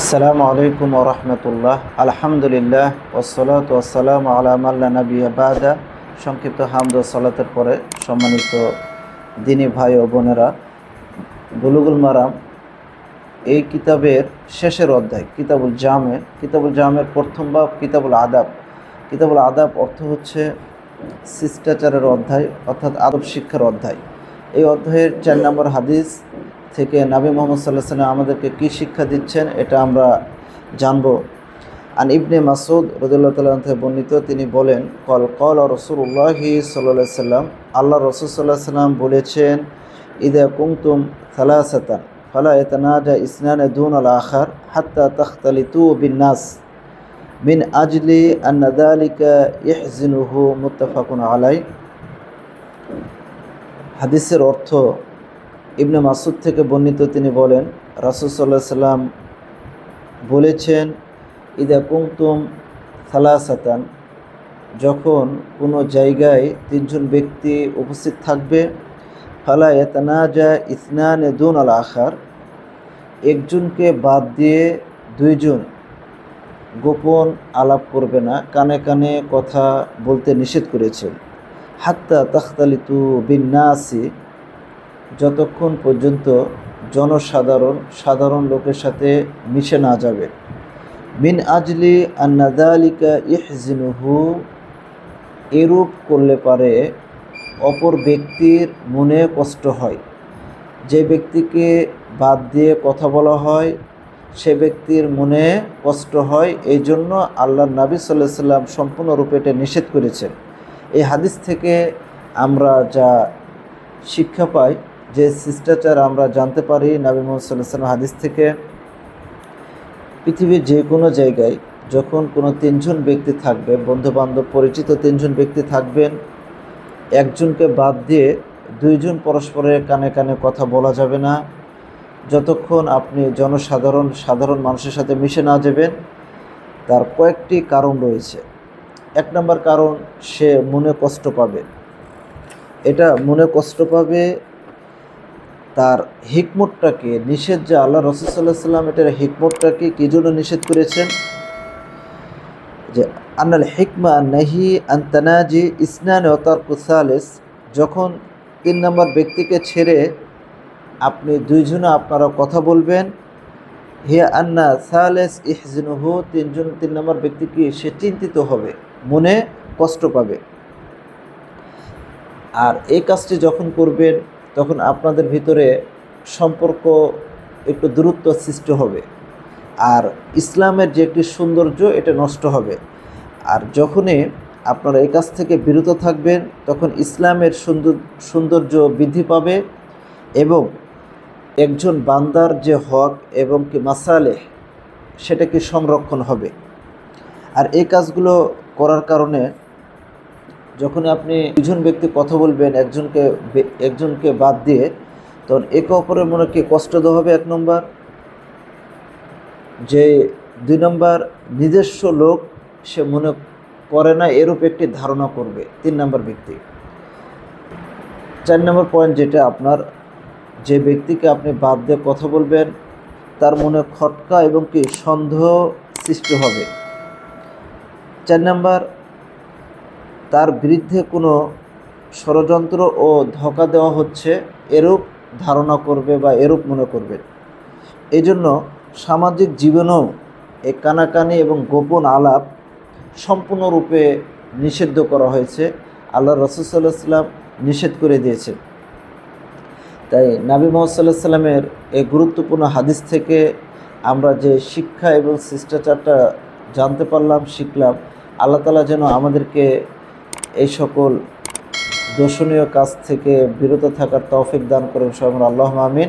আসসালামু আলাইকুম ওয়া রাহমাতুল্লাহ। আলহামদুলিল্লাহ ওয়াসসালাতু ওয়াসসালামু আলা মান লা নাবিয়্যা বা'দা। সংক্ষিপ্ত হামদ ও সালাতের পরে সম্মানিত দিনী ভাই ও বোনেরা, বুলুগুল মারাম এই কিতাবের শেষের অধ্যায় কিতাবুল জামের প্রথম বাব কিতাবুল আদাব। কিতাবুল আদাব অর্থ হচ্ছে শিষ্টাচারের অধ্যায়, অর্থাৎ আদব শিক্ষার অধ্যায়। এই অধ্যায়ের 4 নম্বর হাদিস থেকে নবী মুহাম্মদ সাল্লাল্লাহু আলাইহি ওয়াসাল্লাম আমাদেরকে কী শিক্ষা দিচ্ছেন এটা আমরা জানব। আন ইবনে মাসউদ রাদিয়াল্লাহু তাআলা থেকে বর্ণিত, তিনি বলেন, কল রাসূলুল্লাহি সাল্লাল্লাহু আলাইহি ওয়াসাল্লাম, আল্লাহ রাসূল সাল্লাল্লাহু আলাইহি ওয়াসাল্লাম বলেছেন, ইদা কুনতুম সালাসাতান ফালা ইয়াতানাজা ইসনান দুন আল আখার হাত্তা তাখতালিতু বিন নাস মিন আজলি আন্না যালিকা ইহজিনুহু। মুত্তাফাকুন আলাইহি। হাদিসের অর্থ, ইবনে মাসউদ থেকে বর্ণিত, তিনি বলেন, রাসূল সাল্লাল্লাহু আলাইহি ওয়াসাল্লাম বলেছেন, ইদা কুনতুম সালাসাতান, যখন কোনো জায়গায় 3 জন ব্যক্তি উপস্থিত থাকবে, ফালা ইয়াতানাজা ইসনান দুন আল আখার, একজনকে বাদ দিয়ে 2 জন গোপন আলাপ করবে না, কানে কানে কথা বলতে নিষেধ করেছেন। হাত্তা তাখতালিতু বিন নাসি, যতক্ষণ পর্যন্ত সাধারণ লোকের সাথে মিশে না যাবে। মিন আজলি আন্না যালিকা ইহজিনুহু, এরূপ করলে পারে অপর ব্যক্তির মনে কষ্ট হয়। যে ব্যক্তিকে বাদ দিয়ে কথা বলা হয় সে ব্যক্তির মনে কষ্ট হয়, এই জন্য আল্লাহর নবী সাল্লাল্লাহু আলাইহি ওয়াসাল্লাম সম্পূর্ণরূপে এটা নিষেধ করেছেন। এই হাদিস থেকে আমরা যা শিক্ষা পাই, যে শিষ্টাচার আমরা জানতে পারি নবী মুহাম্মদ সাল্লাল্লাহু আলাইহি ওয়াসাল্লাম হাদিস থেকে, পৃথিবীর যে কোনো জায়গায় যখন কোনো 3 জন ব্যক্তি থাকবে, বন্ধুবান্ধব পরিচিত 3 জন ব্যক্তি থাকবেন, একজনকে বাদ দিয়ে 2 জন পরস্পরের কানে কানে কথা বলা যাবে না, যতক্ষণ আপনি সাধারণ মানুষের সাথে মিশে না যাবেন। তার কয়েকটি কারণ রয়েছে। 1 নম্বর কারণ, সে মনে কষ্ট পাবে। এটা মনে কষ্ট পাবে, তার হিকমতটাকে নিষেধ, যে আল্লাহ রাসূল সাল্লাল্লাহু আলাইহি ওয়াসাল্লাম এটার হিকমতটাকে কী জন্য নিষেধ করেছেন, যে আন্নাল হিকমা নাহি আন তানাজি ইসনান ওয়া তারকু সালিস, যখন 3 নম্বর ব্যক্তিকে ছেড়ে আপনি 2 জনে আপনারা কথা বলবেন, হিয়া আন্না সালিস ইহজিনুহু, 3 নম্বর ব্যক্তি কি সে চিন্তিত হবে, মনে কষ্ট পাবে। আর এই কাজটি যখন করবেন তখন আপনাদের ভিতরে সম্পর্ক একটু দূরত্ব সৃষ্টি হবে, আর ইসলামের যে একটি সৌন্দর্য এটা নষ্ট হবে। আর যখনই আপনারা এই কাজ থেকে বিরত থাকবেন তখন ইসলামের সৌন্দর্য বৃদ্ধি পাবে এবং একজন বান্দার যে হক এবং কি মাসালেহ সেটা কি সংরক্ষণ হবে। আর এই কাজগুলো করার কারণে যখন আপনি 2 জন ব্যক্তি কথা বলবেন একজনকে বাদ দিয়ে, তখন একে অপরের মনে কি কষ্ট দেওয়া হবে 1 নম্বর, যে 2 নম্বর নিজস্ব লোক সে মনে করে না, এরূপ একটি ধারণা করবে 3 নম্বর ব্যক্তি। 4 নম্বর পয়েন্ট, যেটা আপনার যে ব্যক্তিকে আপনি বাদ দিয়ে কথা বলবেন তার মনে খটকা এবং কি সন্দেহ সৃষ্টি হবে। 4 নম্বর, তার বিরুদ্ধে কোনো ষড়যন্ত্র ও ধোঁকা দেওয়া হচ্ছে এরূপ ধারণা করবে বা এরূপ মনে করবে। এই জন্য সামাজিক জীবনেও এই কানাকানি এবং গোপন আলাপ সম্পূর্ণরূপে নিষিদ্ধ করা হয়েছে, আল্লাহ রাসূল সাল্লাল্লাহু আলাইহি ওয়াসাল্লাম নিষেধ করে দিয়েছেন। তাই নবী মুহাম্মদ সাল্লাল্লাহু আলাইহি ওয়াসাল্লামের এই গুরুত্বপূর্ণ হাদিস থেকে আমরা যে শিক্ষা এবং শিষ্টাচারটা জানতে পারলাম, শিখলাম, আল্লাহ তাআলা যেন আমাদেরকে এই সকল দোষণীয় কাজ থেকে বিরত থাকার তৌফিক দান করেন। সবাই আল্লাহুম্মা আমিন।